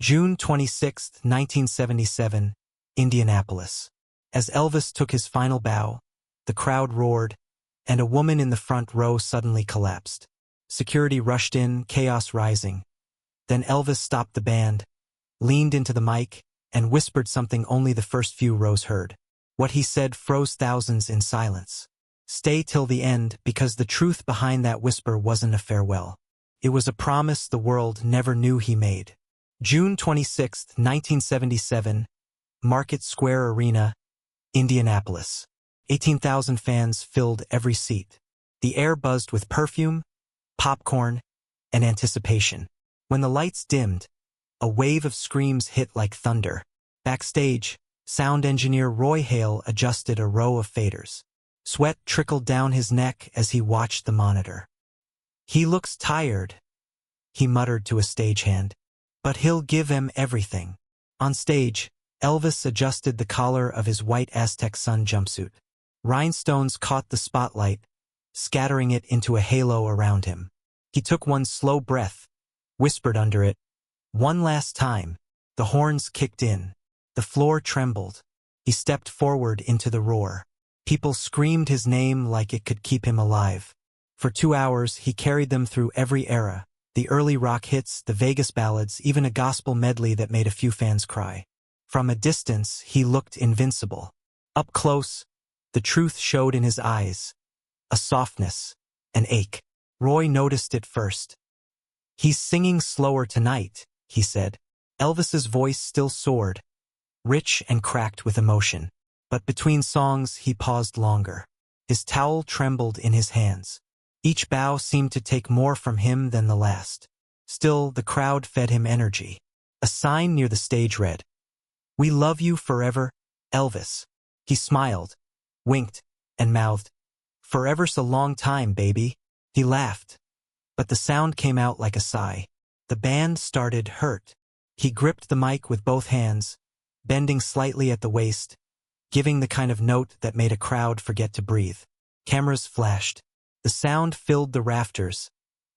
June 26, 1977, Indianapolis. As Elvis took his final bow, the crowd roared, and a woman in the front row suddenly collapsed. Security rushed in, chaos rising. Then Elvis stopped the band, leaned into the mic, and whispered something only the first few rows heard. What he said froze thousands in silence. Stay till the end, because the truth behind that whisper wasn't a farewell. It was a promise the world never knew he made. June 26, 1977, Market Square Arena, Indianapolis. 18,000 fans filled every seat. The air buzzed with perfume, popcorn, and anticipation. When the lights dimmed, a wave of screams hit like thunder. Backstage, sound engineer Roy Hale adjusted a row of faders. Sweat trickled down his neck as he watched the monitor. "He looks tired," he muttered to a stagehand. "But he'll give him everything." On stage, Elvis adjusted the collar of his white Aztec sun jumpsuit. Rhinestones caught the spotlight, scattering it into a halo around him. He took one slow breath, whispered under it, "One last time." The horns kicked in. The floor trembled. He stepped forward into the roar. People screamed his name like it could keep him alive. For 2 hours, he carried them through every era. The early rock hits, the Vegas ballads, even a gospel medley that made a few fans cry. From a distance, he looked invincible. Up close, the truth showed in his eyes. A softness, an ache. Roy noticed it first. "He's singing slower tonight," he said. Elvis's voice still soared, rich and cracked with emotion. But between songs, he paused longer. His towel trembled in his hands. Each bow seemed to take more from him than the last. Still, the crowd fed him energy. A sign near the stage read, "We love you forever, Elvis." He smiled, winked, and mouthed, "Forever's a long time, baby." He laughed, but the sound came out like a sigh. The band started hurt. He gripped the mic with both hands, bending slightly at the waist, giving the kind of note that made a crowd forget to breathe. Cameras flashed. The sound filled the rafters,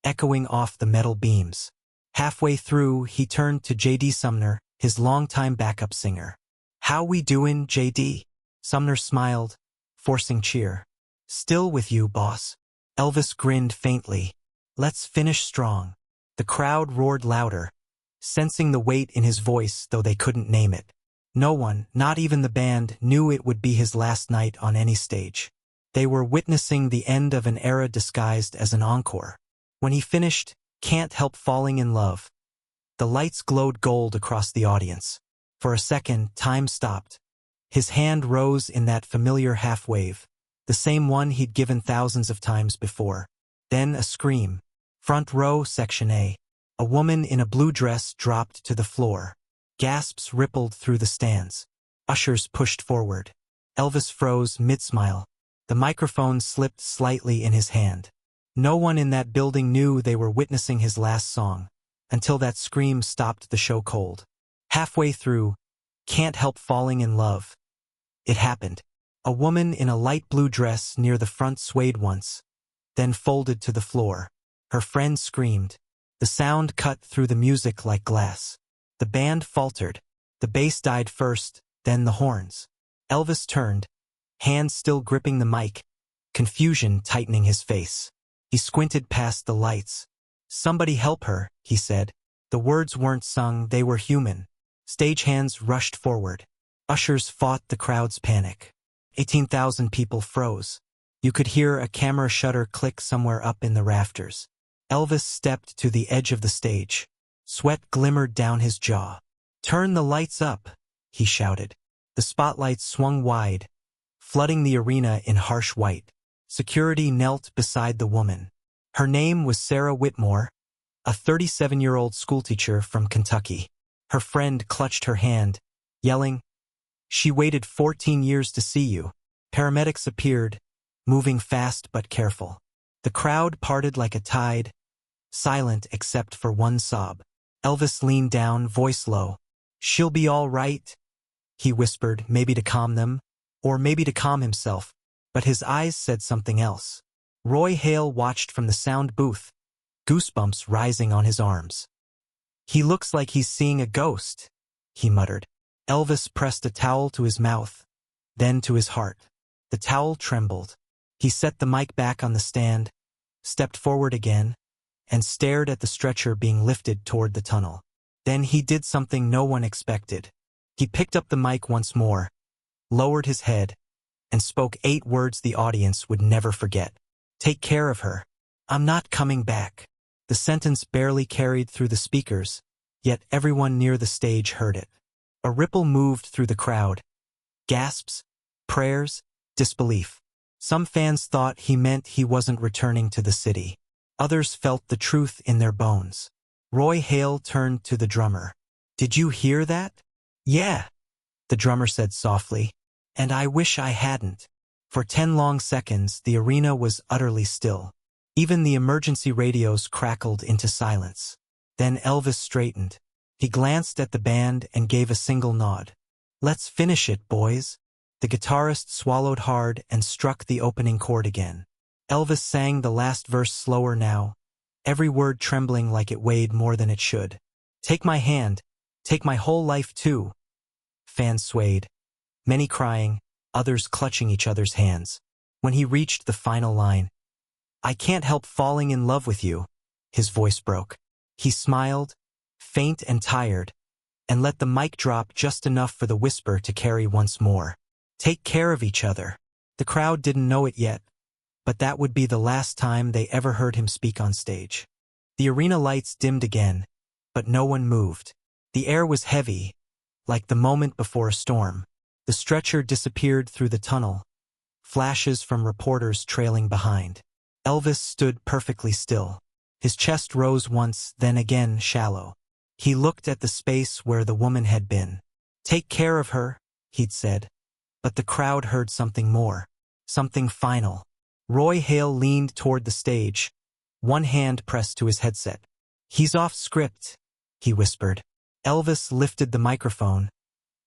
echoing off the metal beams. Halfway through, he turned to J.D. Sumner, his longtime backup singer. "How we doin', J.D.?" Sumner smiled, forcing cheer. "Still with you, boss." Elvis grinned faintly. "Let's finish strong." The crowd roared louder, sensing the weight in his voice, though they couldn't name it. No one, not even the band, knew it would be his last night on any stage. They were witnessing the end of an era disguised as an encore. When he finished, "Can't Help Falling in Love," the lights glowed gold across the audience. For a second, time stopped. His hand rose in that familiar half-wave, the same one he'd given thousands of times before. Then a scream. Front row, section A. A woman in a blue dress dropped to the floor. Gasps rippled through the stands. Ushers pushed forward. Elvis froze mid-smile. The microphone slipped slightly in his hand. No one in that building knew they were witnessing his last song, until that scream stopped the show cold. Halfway through, "Can't Help Falling in Love." It happened. A woman in a light blue dress near the front swayed once, then folded to the floor. Her friend screamed. The sound cut through the music like glass. The band faltered. The bass died first, then the horns. Elvis turned, hands still gripping the mic, confusion tightening his face. He squinted past the lights. "Somebody help her," he said. The words weren't sung, they were human. Stagehands rushed forward. Ushers fought the crowd's panic. 18,000 people froze. You could hear a camera shutter click somewhere up in the rafters. Elvis stepped to the edge of the stage. Sweat glimmered down his jaw. "Turn the lights up," he shouted. The spotlights swung wide, flooding the arena in harsh white. Security knelt beside the woman. Her name was Sarah Whitmore, a 37-year-old schoolteacher from Kentucky. Her friend clutched her hand, yelling, "She waited 14 years to see you." Paramedics appeared, moving fast but careful. The crowd parted like a tide, silent except for one sob. Elvis leaned down, voice low. "She'll be all right," he whispered, maybe to calm them, or maybe to calm himself, but his eyes said something else. Roy Hale watched from the sound booth, goosebumps rising on his arms. "He looks like he's seeing a ghost," he muttered. Elvis pressed a towel to his mouth, then to his heart. The towel trembled. He set the mic back on the stand, stepped forward again, and stared at the stretcher being lifted toward the tunnel. Then he did something no one expected. He picked up the mic once more, lowered his head, and spoke 8 words the audience would never forget. "Take care of her. I'm not coming back." The sentence barely carried through the speakers, yet everyone near the stage heard it. A ripple moved through the crowd. Gasps, prayers, disbelief. Some fans thought he meant he wasn't returning to the city. Others felt the truth in their bones. Roy Hale turned to the drummer. "Did you hear that?" "Yeah," the drummer said softly. "And I wish I hadn't." For 10 long seconds, the arena was utterly still. Even the emergency radios crackled into silence. Then Elvis straightened. He glanced at the band and gave a single nod. "Let's finish it, boys." The guitarist swallowed hard and struck the opening chord again. Elvis sang the last verse slower now, every word trembling like it weighed more than it should. "Take my hand, take my whole life too." Fans swayed, many crying, others clutching each other's hands. When he reached the final line, "I can't help falling in love with you," his voice broke. He smiled, faint and tired, and let the mic drop just enough for the whisper to carry once more. "Take care of each other." The crowd didn't know it yet, but that would be the last time they ever heard him speak on stage. The arena lights dimmed again, but no one moved. The air was heavy, like the moment before a storm. The stretcher disappeared through the tunnel, flashes from reporters trailing behind. Elvis stood perfectly still. His chest rose once, then again shallow. He looked at the space where the woman had been. "Take care of her," he'd said. But the crowd heard something more, something final. Roy Hale leaned toward the stage, one hand pressed to his headset. "He's off script," he whispered. Elvis lifted the microphone,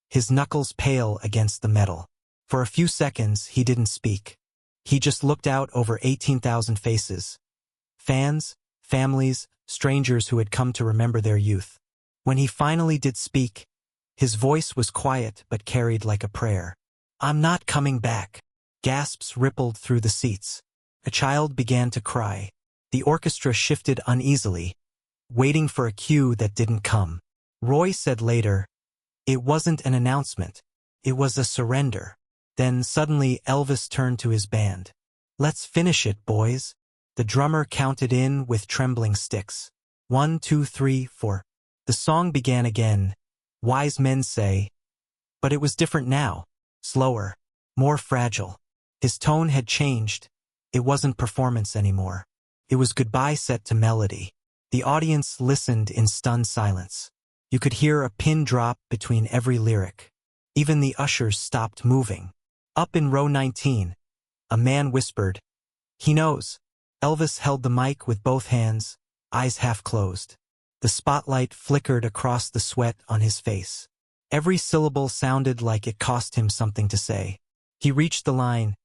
his knuckles pale against the metal. For a few seconds, he didn't speak. He just looked out over 18,000 faces. Fans, families, strangers who had come to remember their youth. When he finally did speak, his voice was quiet but carried like a prayer. "I'm not coming back." Gasps rippled through the seats. A child began to cry. The orchestra shifted uneasily, waiting for a cue that didn't come. Roy said later, "It wasn't an announcement. It was a surrender." Then suddenly Elvis turned to his band. "Let's finish it, boys." The drummer counted in with trembling sticks. 1, 2, 3, 4. The song began again, "Wise Men Say," but it was different now, slower, more fragile. His tone had changed. It wasn't performance anymore. It was goodbye set to melody. The audience listened in stunned silence. You could hear a pin drop between every lyric. Even the ushers stopped moving. Up in row 19, a man whispered, "He knows." Elvis held the mic with both hands, eyes half closed. The spotlight flickered across the sweat on his face. Every syllable sounded like it cost him something to say. He reached the line,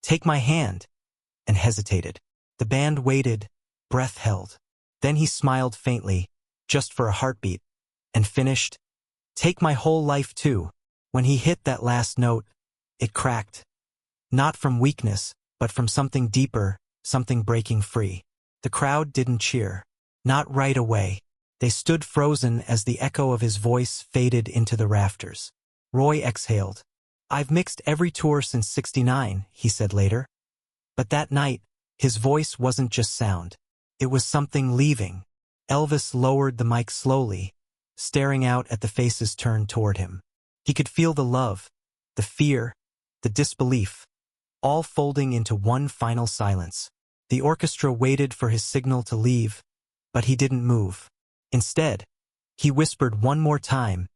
"Take my hand," and hesitated. The band waited, breath held. Then he smiled faintly, just for a heartbeat, and finished, "Take my whole life too." When he hit that last note, it cracked. Not from weakness, but from something deeper, something breaking free. The crowd didn't cheer. Not right away. They stood frozen as the echo of his voice faded into the rafters. Roy exhaled. "I've mixed every tour since '69, he said later. But that night, his voice wasn't just sound. It was something leaving. Elvis lowered the mic slowly, staring out at the faces turned toward him. He could feel the love, the fear, the disbelief, all folding into one final silence. The orchestra waited for his signal to leave, but he didn't move. Instead, he whispered one more time,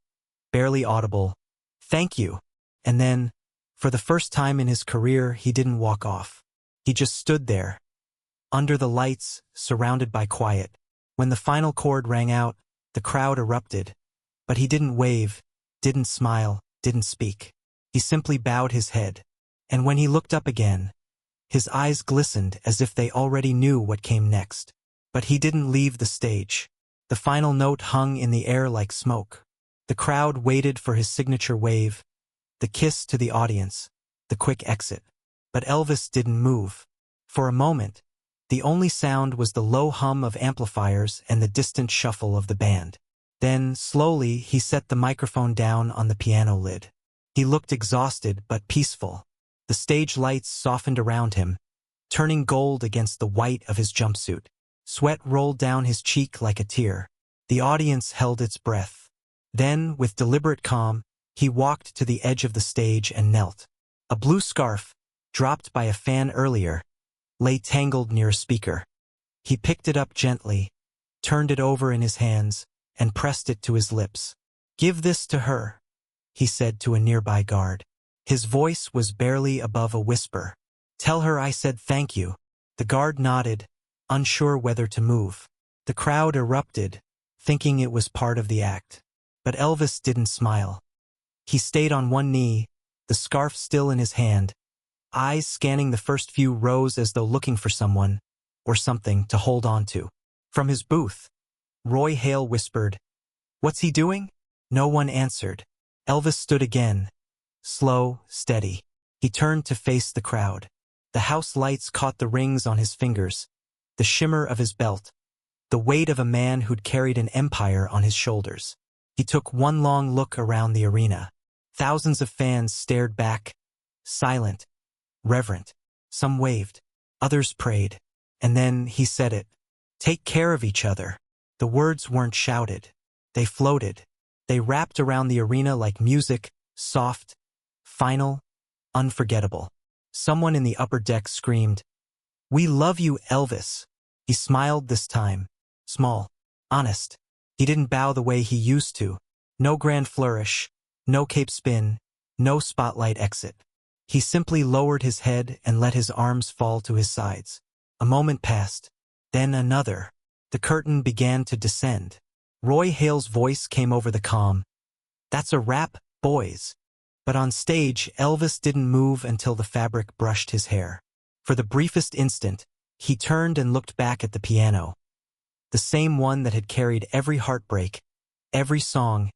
barely audible, "Thank you." And then, for the first time in his career, he didn't walk off. He just stood there, under the lights, surrounded by quiet. When the final chord rang out, the crowd erupted, but he didn't wave, didn't smile, didn't speak. He simply bowed his head. And when he looked up again, his eyes glistened as if they already knew what came next. But he didn't leave the stage. The final note hung in the air like smoke. The crowd waited for his signature wave, the kiss to the audience, the quick exit. But Elvis didn't move. For a moment, the only sound was the low hum of amplifiers and the distant shuffle of the band. Then, slowly, he set the microphone down on the piano lid. He looked exhausted but peaceful. The stage lights softened around him, turning gold against the white of his jumpsuit. Sweat rolled down his cheek like a tear. The audience held its breath. Then, with deliberate calm, he walked to the edge of the stage and knelt. A blue scarf, dropped by a fan earlier, lay tangled near a speaker. He picked it up gently, turned it over in his hands, and pressed it to his lips. "Give this to her," he said to a nearby guard. His voice was barely above a whisper. "Tell her I said thank you." The guard nodded, unsure whether to move. The crowd erupted, thinking it was part of the act. But Elvis didn't smile. He stayed on one knee, the scarf still in his hand, eyes scanning the first few rows as though looking for someone, or something, to hold on to. From his booth, Roy Hale whispered, "What's he doing?" No one answered. Elvis stood again, slow, steady. He turned to face the crowd. The house lights caught the rings on his fingers, the shimmer of his belt, the weight of a man who'd carried an empire on his shoulders. He took one long look around the arena. Thousands of fans stared back, silent, reverent. Some waved, others prayed. And then he said it. "Take care of each other." The words weren't shouted. They floated. They wrapped around the arena like music, soft, final, unforgettable. Someone in the upper deck screamed, "We love you, Elvis." He smiled this time, small, honest. He didn't bow the way he used to. No grand flourish, no cape spin, no spotlight exit. He simply lowered his head and let his arms fall to his sides. A moment passed, then another. The curtain began to descend. Roy Hale's voice came over the calm. "That's a wrap, boys." But on stage, Elvis didn't move until the fabric brushed his hair. For the briefest instant, he turned and looked back at the piano. The same one that had carried every heartbreak, every song,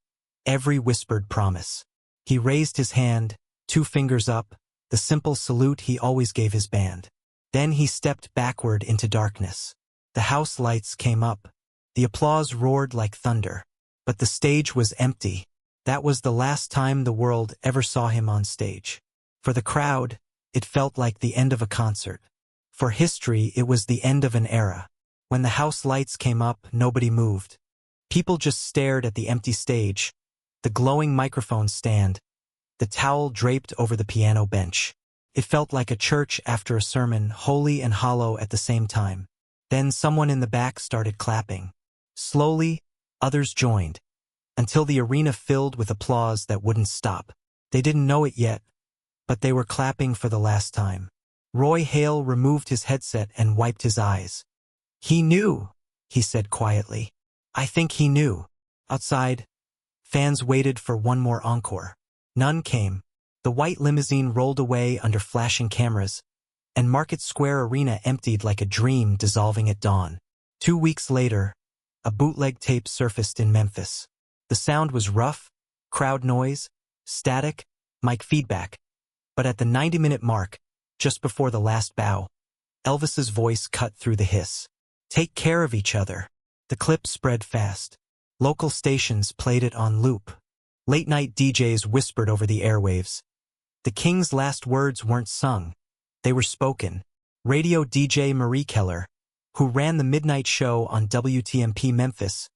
every whispered promise. He raised his hand, 2 fingers up, the simple salute he always gave his band. Then he stepped backward into darkness. The house lights came up. The applause roared like thunder. But the stage was empty. That was the last time the world ever saw him on stage. For the crowd, it felt like the end of a concert. For history, it was the end of an era. When the house lights came up, nobody moved. People just stared at the empty stage, the glowing microphone stand, the towel draped over the piano bench. It felt like a church after a sermon, holy and hollow at the same time. Then someone in the back started clapping. Slowly, others joined, until the arena filled with applause that wouldn't stop. They didn't know it yet, but they were clapping for the last time. Roy Hale removed his headset and wiped his eyes. "He knew," he said quietly. "I think he knew." Outside, fans waited for one more encore. None came. The white limousine rolled away under flashing cameras, and Market Square Arena emptied like a dream dissolving at dawn. 2 weeks later, a bootleg tape surfaced in Memphis. The sound was rough, crowd noise, static, mic feedback. But at the 90-minute mark, just before the last bow, Elvis's voice cut through the hiss. "Take care of each other." The clip spread fast. Local stations played it on loop. Late-night DJs whispered over the airwaves. The King's last words weren't sung. They were spoken. Radio DJ Marie Keller, who ran the midnight show on WTMP Memphis,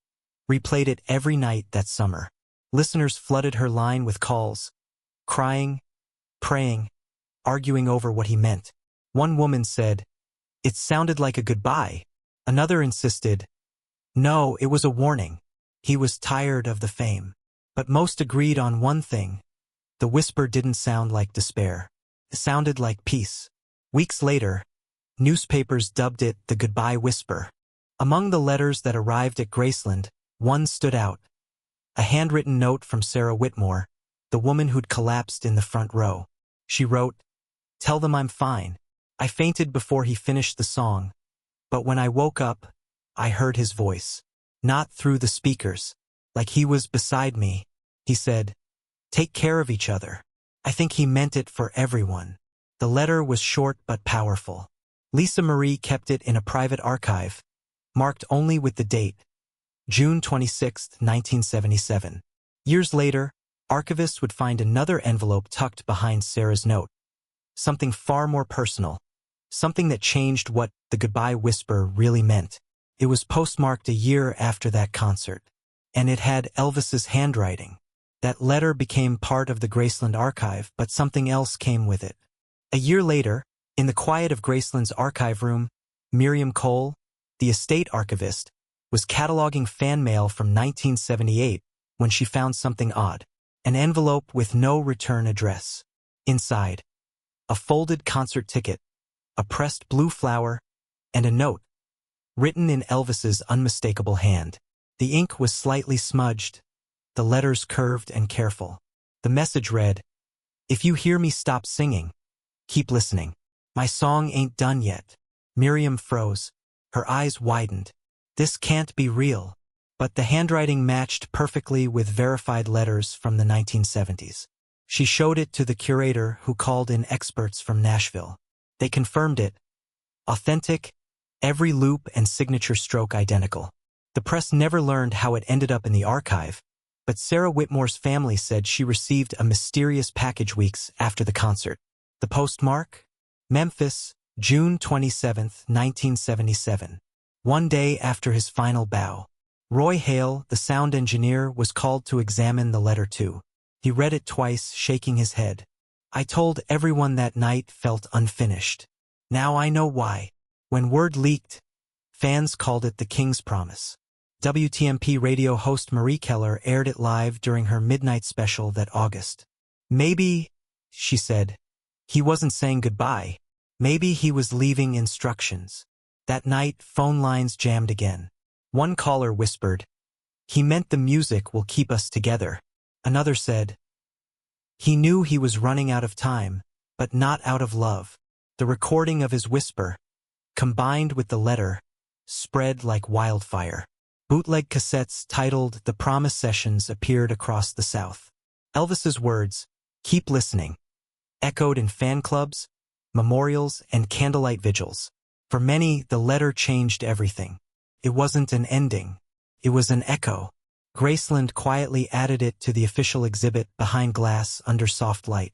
replayed it every night that summer. Listeners flooded her line with calls, crying, praying, arguing over what he meant. One woman said, "It sounded like a goodbye." Another insisted, "No, it was a warning." He was tired of the fame. But most agreed on one thing. The whisper didn't sound like despair. It sounded like peace. Weeks later, newspapers dubbed it the goodbye whisper. Among the letters that arrived at Graceland, one stood out. A handwritten note from Sarah Whitmore, the woman who'd collapsed in the front row. She wrote, "Tell them I'm fine. I fainted before he finished the song. But when I woke up, I heard his voice." not through the speakers. Like he was beside me. He said, "Take care of each other." I think he meant it for everyone. The letter was short but powerful. Lisa Marie kept it in a private archive, marked only with the date, June 26, 1977. Years later, archivists would find another envelope tucked behind Sarah's note. Something far more personal. Something that changed what the goodbye whisper really meant. It was postmarked a year after that concert, and it had Elvis's handwriting. That letter became part of the Graceland archive, but something else came with it. A year later, in the quiet of Graceland's archive room, Miriam Cole, the estate archivist, was cataloging fan mail from 1978 when she found something odd. An envelope with no return address. Inside, a folded concert ticket, a pressed blue flower, and a note, written in Elvis's unmistakable hand. The ink was slightly smudged, the letters curved and careful. The message read, "If you hear me stop singing, keep listening. My song ain't done yet." Miriam froze. Her eyes widened. This can't be real. But the handwriting matched perfectly with verified letters from the 1970s. She showed it to the curator, who called in experts from Nashville. They confirmed it. Authentic, every loop and signature stroke identical. The press never learned how it ended up in the archive, but Sarah Whitmore's family said she received a mysterious package weeks after the concert. The postmark? Memphis, June 27, 1977. One day after his final bow. Roy Hale, the sound engineer, was called to examine the letter too. He read it twice, shaking his head. "I told everyone that night felt unfinished. Now I know why." When word leaked, fans called it the King's Promise. WTMP radio host Marie Keller aired it live during her midnight special that August. "Maybe," she said, "he wasn't saying goodbye. Maybe he was leaving instructions." That night, phone lines jammed again. One caller whispered, "He meant the music will keep us together." Another said, "He knew he was running out of time, but not out of love." The recording of his whisper, combined with the letter, spread like wildfire. Bootleg cassettes titled The Promise Sessions appeared across the South. Elvis's words, "Keep listening," echoed in fan clubs, memorials, and candlelight vigils. For many, the letter changed everything. It wasn't an ending. It was an echo. Graceland quietly added it to the official exhibit behind glass under soft light.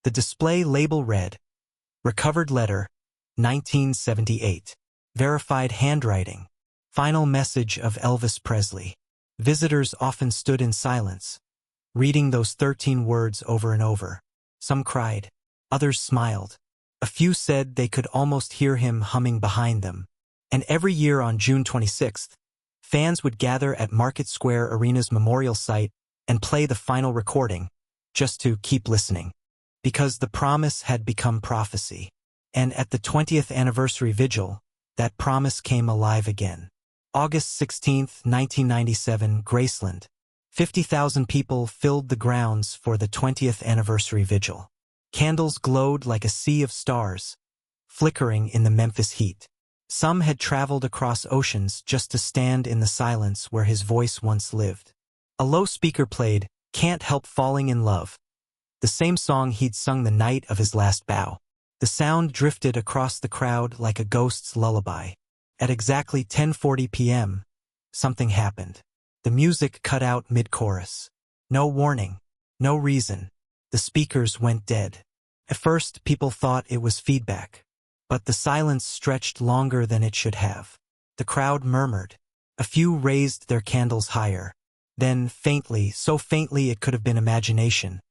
The display label read, "Recovered letter, 1978. Verified handwriting. Final message of Elvis Presley." Visitors often stood in silence, reading those 13 words over and over. Some cried. Others smiled. A few said they could almost hear him humming behind them. And every year on June 26th, fans would gather at Market Square Arena's memorial site and play the final recording, just to keep listening. Because the promise had become prophecy. And at the 20th anniversary vigil, that promise came alive again. August 16th, 1997, Graceland. 50,000 people filled the grounds for the 20th anniversary vigil. Candles glowed like a sea of stars, flickering in the Memphis heat. Some had traveled across oceans just to stand in the silence where his voice once lived. A low speaker played "Can't Help Falling in Love," the same song he'd sung the night of his last bow. The sound drifted across the crowd like a ghost's lullaby. At exactly 10:40 p.m., something happened. The music cut out mid-chorus. No warning, no reason. The speakers went dead. At first, people thought it was feedback. But the silence stretched longer than it should have. The crowd murmured. A few raised their candles higher. Then, faintly, so faintly it could have been imagination,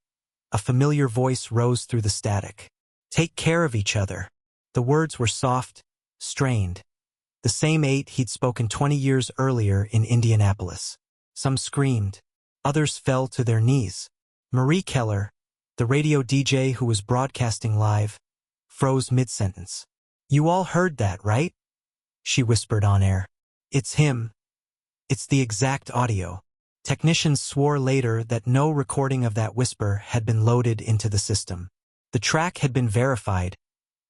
a familiar voice rose through the static. "Take care of each other." The words were soft, strained. The same 8 he'd spoken 20 years earlier in Indianapolis. Some screamed. Others fell to their knees. Marie Keller, the radio DJ who was broadcasting live, froze mid-sentence. "You all heard that, right?" she whispered on air. "It's him. It's the exact audio." Technicians swore later that no recording of that whisper had been loaded into the system. The track had been verified,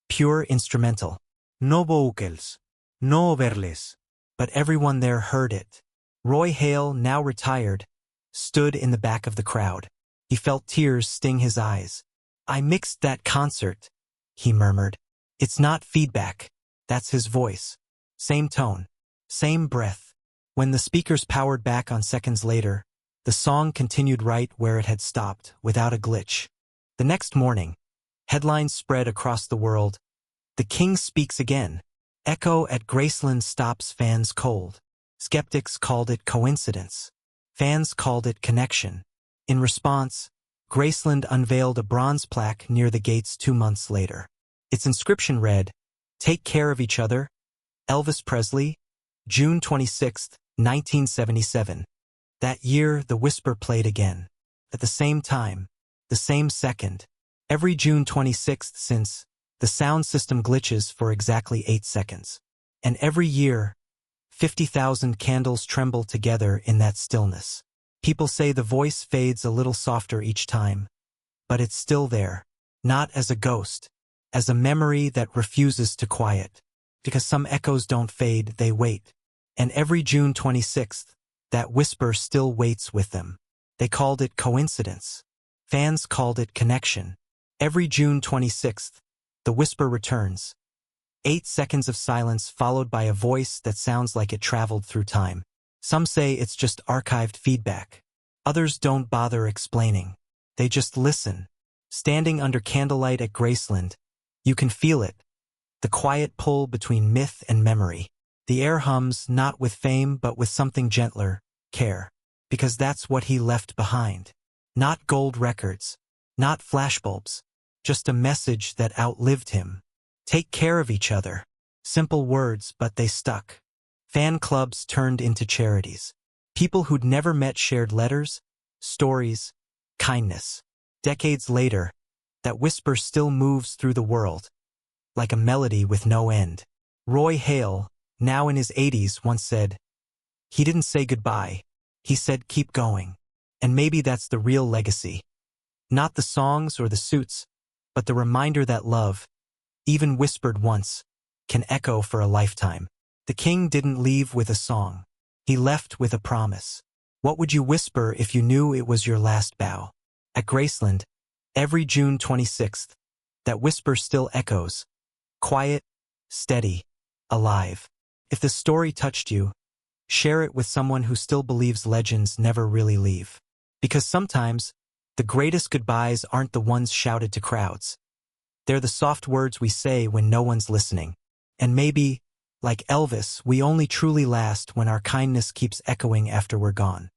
pure instrumental. No vocals, no overlays. But everyone there heard it. Roy Hale, now retired, stood in the back of the crowd. He felt tears sting his eyes. "I mixed that concert," he murmured. "It's not feedback. That's his voice. Same tone. Same breath." When the speakers powered back on seconds later, the song continued right where it had stopped, without a glitch. The next morning, headlines spread across the world. "The King speaks again. Echo at Graceland stops fans cold." Skeptics called it coincidence. Fans called it connection. In response, Graceland unveiled a bronze plaque near the gates 2 months later. Its inscription read, "Take care of each other, Elvis Presley, June 26, 1977. That year, the whisper played again. At the same time, the same second, every June 26th since, the sound system glitches for exactly 8 seconds. And every year, 50,000 candles tremble together in that stillness. People say the voice fades a little softer each time, but it's still there, not as a ghost, as a memory that refuses to quiet. Because some echoes don't fade, they wait. And every June 26th, that whisper still waits with them. They called it coincidence. Fans called it connection. Every June 26th, the whisper returns. 8 seconds of silence followed by a voice that sounds like it traveled through time. Some say it's just archived feedback. Others don't bother explaining. They just listen. Standing under candlelight at Graceland, you can feel it. The quiet pull between myth and memory. The air hums not with fame but with something gentler, care. Because that's what he left behind. Not gold records. Not flashbulbs. Just a message that outlived him. Take care of each other. Simple words, but they stuck. Fan clubs turned into charities. People who'd never met shared letters, stories, kindness. Decades later, that whisper still moves through the world, like a melody with no end. Roy Hale, now in his 80s, once said, "He didn't say goodbye. He said keep going." And maybe that's the real legacy. Not the songs or the suits, but the reminder that love, even whispered once, can echo for a lifetime. The King didn't leave with a song. He left with a promise. What would you whisper if you knew it was your last bow? At Graceland, every June 26th, that whisper still echoes. Quiet, steady, alive. If the story touched you, share it with someone who still believes legends never really leave. Because sometimes, the greatest goodbyes aren't the ones shouted to crowds. They're the soft words we say when no one's listening. And maybe, like Elvis, we only truly last when our kindness keeps echoing after we're gone.